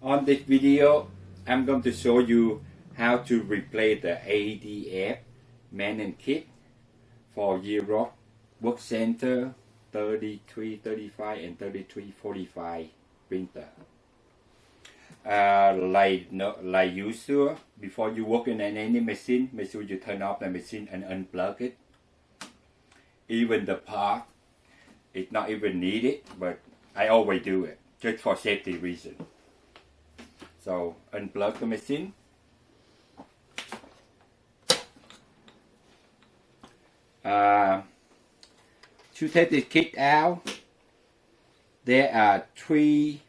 On this video, I'm going to show you how to replace the ADF man kit for Xerox Workcenter 3335 and 3345 printer. Like usual, before you work in any machine, make sure you turn off the machine and unplug it. Even the part, it's not even needed, but I always do it just for safety reason. So unplug the machine. To take the kit out, there are three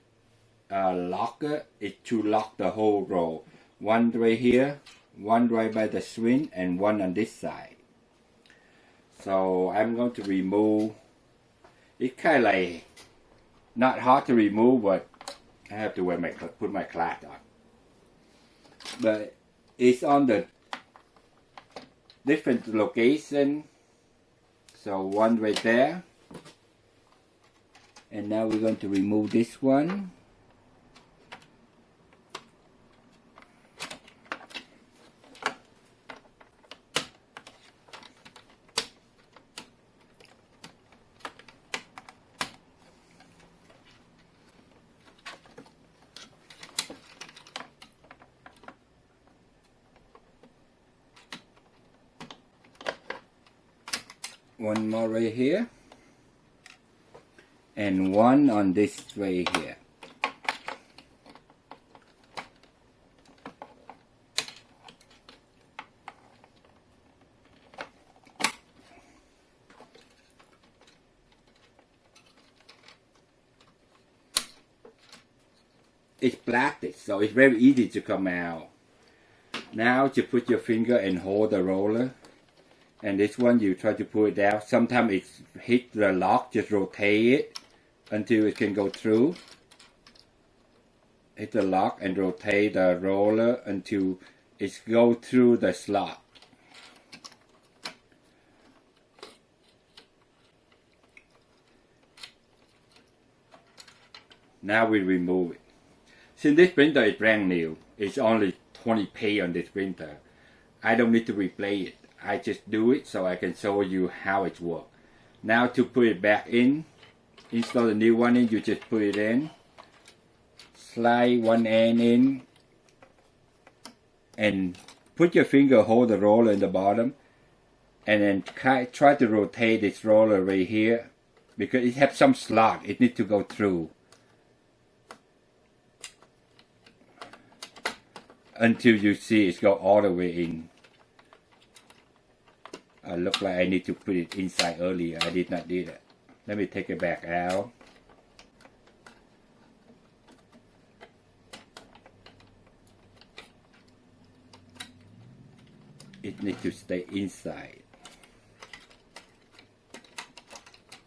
lockers to lock the whole roll. One right here, one right by the swing, and one on this side. So I'm going to remove. It's kind of like not hard to remove, but I have to put my cloth on. But it's on the different location. So one right there. And now we're going to remove this one. One more right here, and one on this tray here. It's plastic, so it's very easy to come out. Now you put your finger and hold the roller. And this one you try to pull it out. Sometimes it hit the lock, just rotate it until it can go through. Hit the lock and rotate the roller until it goes through the slot. Now we remove it. Since this printer is brand new, it's only 20 pay on this printer. I don't need to replace it. I just do it so I can show you how it works. Now to put it back in, install the new one in, you just put it in, slide one end in, and put your finger, hold the roller in the bottom, and then try to rotate this roller right here, because it has some slot, it needs to go through. Until you see it go all the way in. Look like I need to put it inside earlier. I did not do that. Let me take it back out. It needs to stay inside.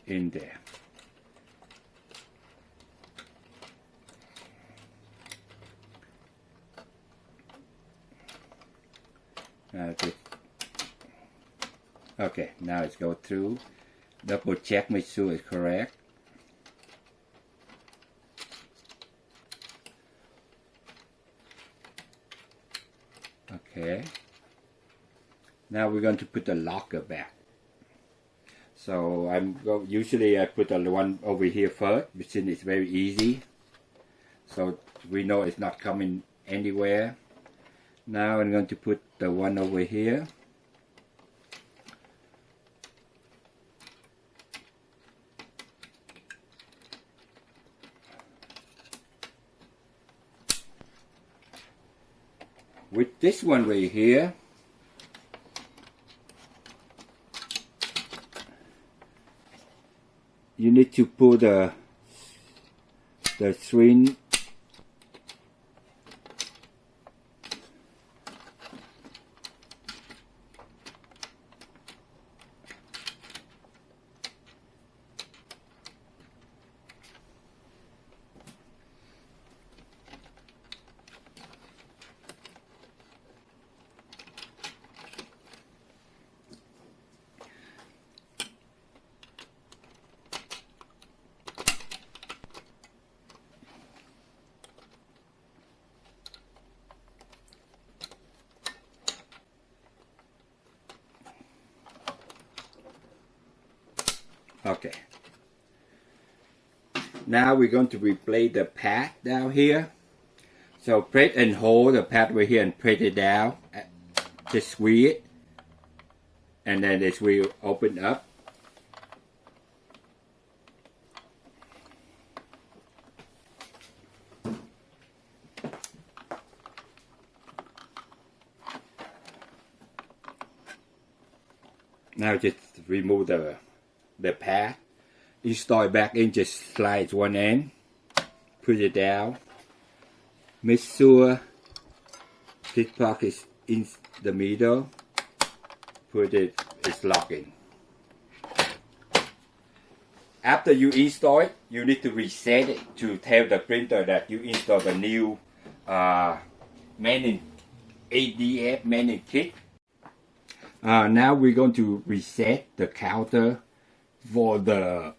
In there. Okay, now it's go through. Double check, make sure it's correct. Okay. Now we're going to put the locker back. So usually I put the one over here first, since it's very easy. So we know it's not coming anywhere. Now I'm going to put the one over here. With this one right here, you need to pull the string Okay. Now we're going to replace the pad down here. So press and hold the pad right here and press it down. Just squeeze it. And then it will open up. Now just remove the pad. Install it back in, just slide one end. Put it down. Make sure this plug is in the middle. Put it, it's locking. After you install it, you need to reset it to tell the printer that you installed a new ADF management kit. Now we're going to reset the counter for the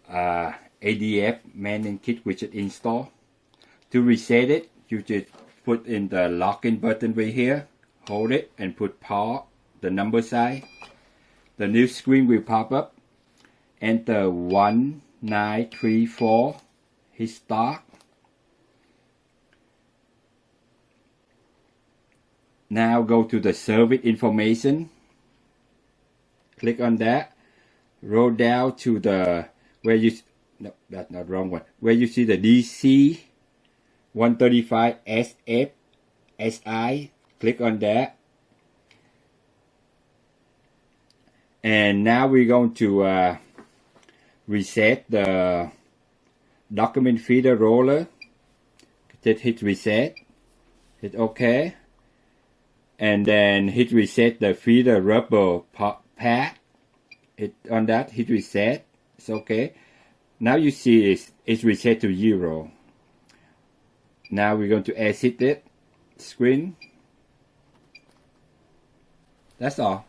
ADF management kit which is installed. To reset it, you just put in the locking button right here, hold it and put pause, the number sign. The new screen will pop up. Enter 1934, hit start. Now go to the service information. Click on that. Roll down to the where you no, that's not wrong one. Where you see the DC 135 SF-SI. Click on that. And now we're going to reset the document feeder roller. Just hit reset. Hit OK. And then hit reset the feeder rubber pad. Hit on that. Hit reset. It's OK. Now you see it's reset to 0. Now we're going to exit it. Screen. That's all.